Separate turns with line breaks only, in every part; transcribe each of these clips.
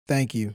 Thank you.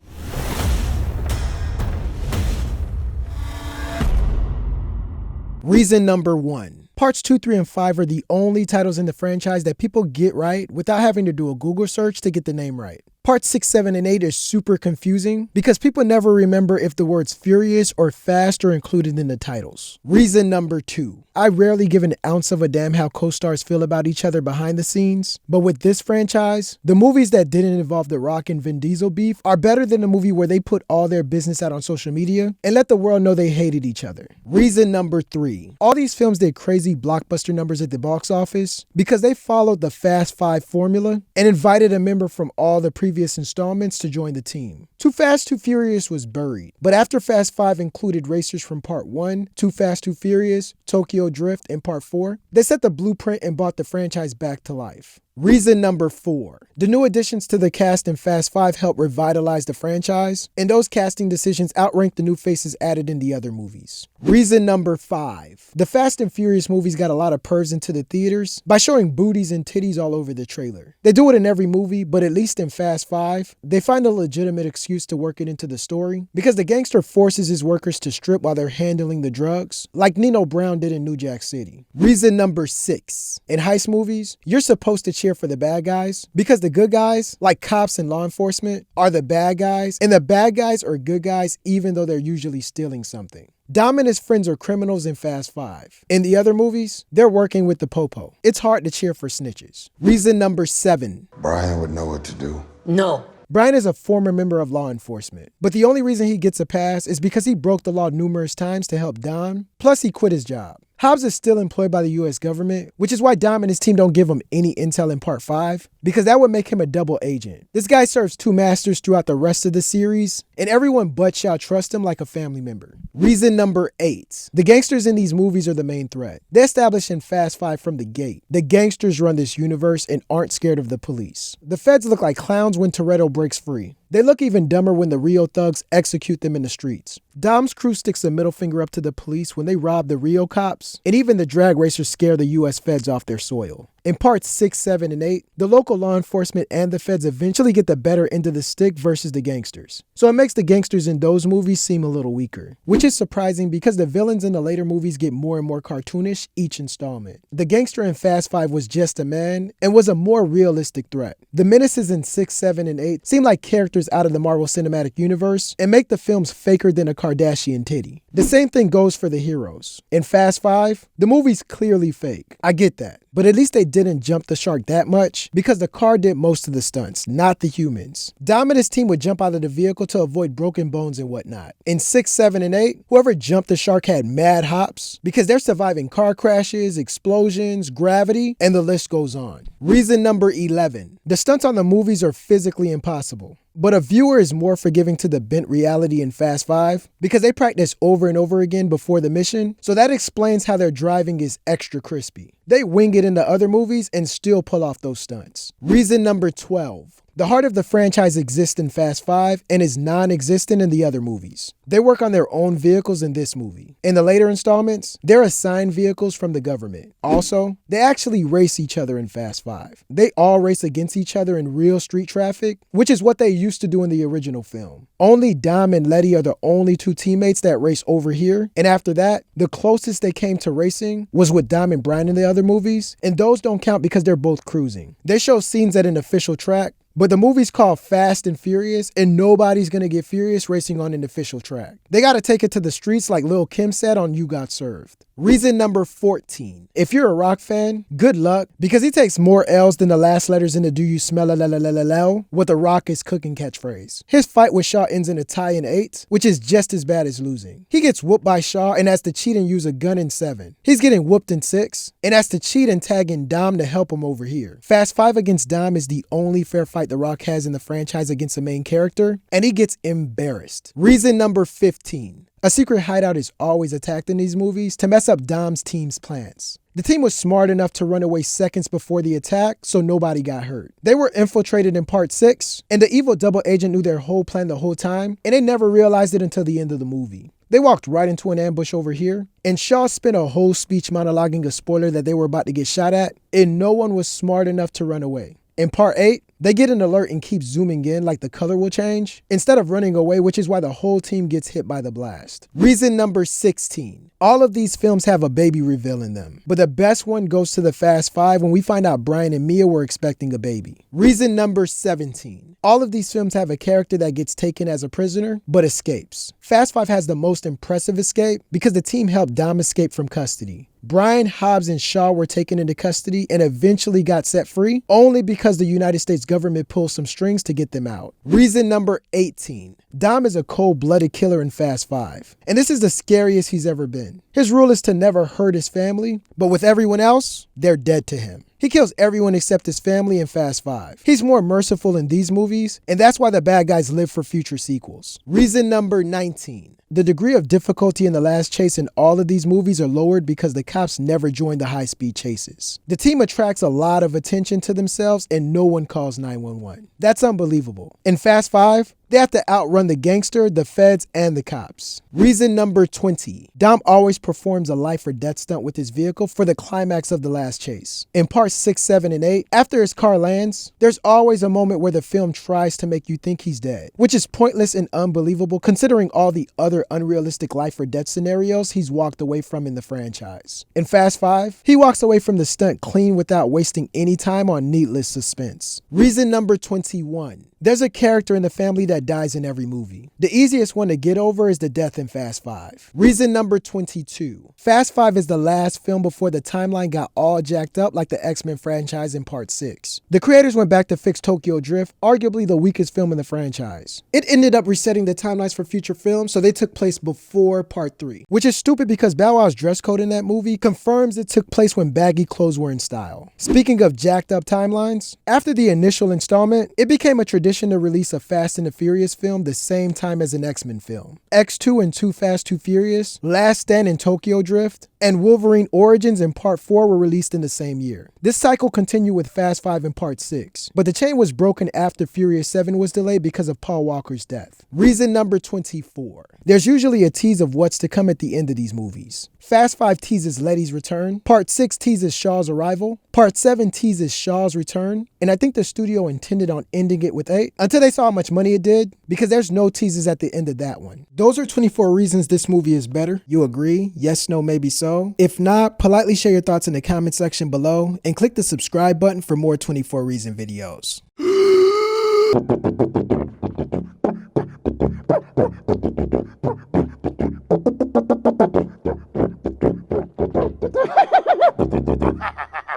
Reason number 1. Parts 2, 3, and 5 are the only titles in the franchise that people get right without having to do a Google search to get the name right. Parts 6, 7, and 8 is super confusing because people never remember if the words furious or fast are included in the titles. Reason number 2. I rarely give an ounce of a damn how co-stars feel about each other behind the scenes, but with this franchise, the movies that didn't involve The Rock and Vin Diesel beef are better than the movie where they put all their business out on social media and let the world know they hated each other. Reason number 3. All these films did crazy blockbuster numbers at the box office because they followed the Fast Five formula and invited a member from all the previous installments to join the team. Too Fast, Too Furious was buried, but after Fast 5 included racers from Part 1, Too Fast, Too Furious, Tokyo Drift, and Part 4, they set the blueprint and brought the franchise back to life. Reason number 4. The new additions to the cast in Fast 5 helped revitalize the franchise, and those casting decisions outrank the new faces added in the other movies. Reason number 5. The Fast and Furious movies got a lot of pervs into the theaters by showing booties and titties all over the trailer. They do it in every movie, but at least in Fast 5, they find a legitimate excuse to work it into the story because the gangster forces his workers to strip while they're handling the drugs, like Nino Brown did in New Jack City. Reason number 6. In heist movies, you're supposed to cheer for the bad guys because the good guys, like cops and law enforcement, are the bad guys, and the bad guys are good guys even though they're usually stealing something. Dom and his friends are criminals in Fast 5. In the other movies, they're working with the popo. It's hard to cheer for snitches. Reason number 7.
Brian would know what to do.
No.
Brian is a former member of law enforcement, but the only reason he gets a pass is because he broke the law numerous times to help Dom, plus he quit his job. Hobbs is still employed by the US government, which is why Dom and his team don't give him any intel in Part 5, because that would make him a double agent. This guy serves two masters throughout the rest of the series, and everyone but shall trust him like a family member. Reason number 8. The gangsters in these movies are the main threat. They're established in Fast 5 from the gate. The gangsters run this universe and aren't scared of the police. The feds look like clowns when Toretto breaks free. They look even dumber when the Rio thugs execute them in the streets. Dom's crew sticks a middle finger up to the police when they rob the Rio cops, and even the drag racers scare the US feds off their soil. In parts 6, 7, and 8, the local law enforcement and the feds eventually get the better end of the stick versus the gangsters. So it makes the gangsters in those movies seem a little weaker, which is surprising because the villains in the later movies get more and more cartoonish each installment. The gangster in Fast 5 was just a man and was a more realistic threat. The menaces in 6, 7, and 8 seem like characters out of the Marvel Cinematic Universe and make the films faker than a Kardashian titty. The same thing goes for the heroes. In Fast 5, the movie's clearly fake. I get that. But at least they didn't jump the shark that much because the car did most of the stunts, not the humans. Dom and his team would jump out of the vehicle to avoid broken bones and whatnot. In 6, 7, and 8, whoever jumped the shark had mad hops because they're surviving car crashes, explosions, gravity, and the list goes on. Reason number 11. The stunts on the movies are physically impossible. But a viewer is more forgiving to the bent reality in Fast 5 because they practice over and over again before the mission, so that explains how their driving is extra crispy. They wing it in the other movies and still pull off those stunts. Reason number 12. The heart of the franchise exists in Fast 5 and is non-existent in the other movies. They work on their own vehicles in this movie. In the later installments, they're assigned vehicles from the government. Also, they actually race each other in Fast 5. They all race against each other in real street traffic, which is what they used to do in the original film. Only Dom and Letty are the only two teammates that race over here, and after that, the closest they came to racing was with Dom and Brian in the other movies, and those don't count because they're both cruising. They show scenes at an official track, but the movie's called Fast and Furious, and nobody's gonna get furious racing on an official track. They gotta take it to the streets like Lil' Kim said on You Got Served. Reason number 14. If you're a Rock fan, good luck, because he takes more L's than the last letters in the Do You Smell a with the Rock is cooking catchphrase. His fight with Shaw ends in a tie in 8, which is just as bad as losing. He gets whooped by Shaw and has to cheat and use a gun in 7. He's getting whooped in 6 and has to cheat and tag in Dom to help him over here. Fast 5 against Dom is the only fair fight The Rock has in the franchise against a main character, and he gets embarrassed. Reason number 15. A secret hideout is always attacked in these movies to mess up Dom's team's plans. The team was smart enough to run away seconds before the attack, so nobody got hurt. They were infiltrated in part 6, and the evil double agent knew their whole plan the whole time, and they never realized it until the end of the movie. They walked right into an ambush over here, and Shaw spent a whole speech monologuing a spoiler that they were about to get shot at, and no one was smart enough to run away. In part 8, They get an alert and keep zooming in like the color will change, instead of running away, which is why the whole team gets hit by the blast. Reason number 16. All of these films have a baby reveal in them, but the best one goes to the Fast Five when we find out Brian and Mia were expecting a baby. Reason number 17. All of these films have a character that gets taken as a prisoner, but escapes. Fast Five has the most impressive escape because the team helped Dom escape from custody. Brian, Hobbs, and Shaw were taken into custody and eventually got set free only because the United States government pulled some strings to get them out. Reason number 18. Dom is a cold-blooded killer in Fast Five, and this is the scariest he's ever been. His rule is to never hurt his family, but with everyone else, they're dead to him. He kills everyone except his family in Fast Five. He's more merciful in these movies, and that's why the bad guys live for future sequels. Reason number 19. The degree of difficulty in the last chase in all of these movies are lowered because the cops never join the high-speed chases. The team attracts a lot of attention to themselves and no one calls 911. That's unbelievable. In Fast Five, they have to outrun the gangster, the feds, and the cops. Reason number 20. Dom always performs a life or death stunt with his vehicle for the climax of the last chase. In parts 6, 7, and 8, after his car lands, there's always a moment where the film tries to make you think he's dead, which is pointless and unbelievable considering all the other unrealistic life or death scenarios he's walked away from in the franchise. In Fast Five, he walks away from the stunt clean without wasting any time on needless suspense. Reason number 21. There's a character in the family that dies in every movie. The easiest one to get over is the death in Fast Five. Reason number 22. Fast Five is the last film before the timeline got all jacked up like the X-Men franchise in Part 6. The creators went back to fix Tokyo Drift, arguably the weakest film in the franchise. It ended up resetting the timelines for future films, so they took place before Part 3, which is stupid because Bow Wow's dress code in that movie confirms it took place when baggy clothes were in style. Speaking of jacked up timelines, after the initial installment, it became a tradition to release a Fast and the Furious film the same time as an X-Men film. X2 and Too Fast, Too Furious, Last Stand and Tokyo Drift, and Wolverine Origins in Part 4 were released in the same year. This cycle continued with Fast 5 in Part 6, but the chain was broken after Furious 7 was delayed because of Paul Walker's death. Reason number 24. There's usually a tease of what's to come at the end of these movies. Fast 5 teases Letty's return, Part 6 teases Shaw's arrival, Part 7 teases Shaw's return, and I think the studio intended on ending it with 8 until they saw how much money it did, because there's no teases at the end of that one. Those are 24 reasons this movie is better. You agree? Yes, no, maybe so? If not, politely share your thoughts in the comment section below and click the subscribe button for more 24 reason videos.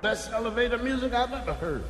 Best elevator music I've ever heard.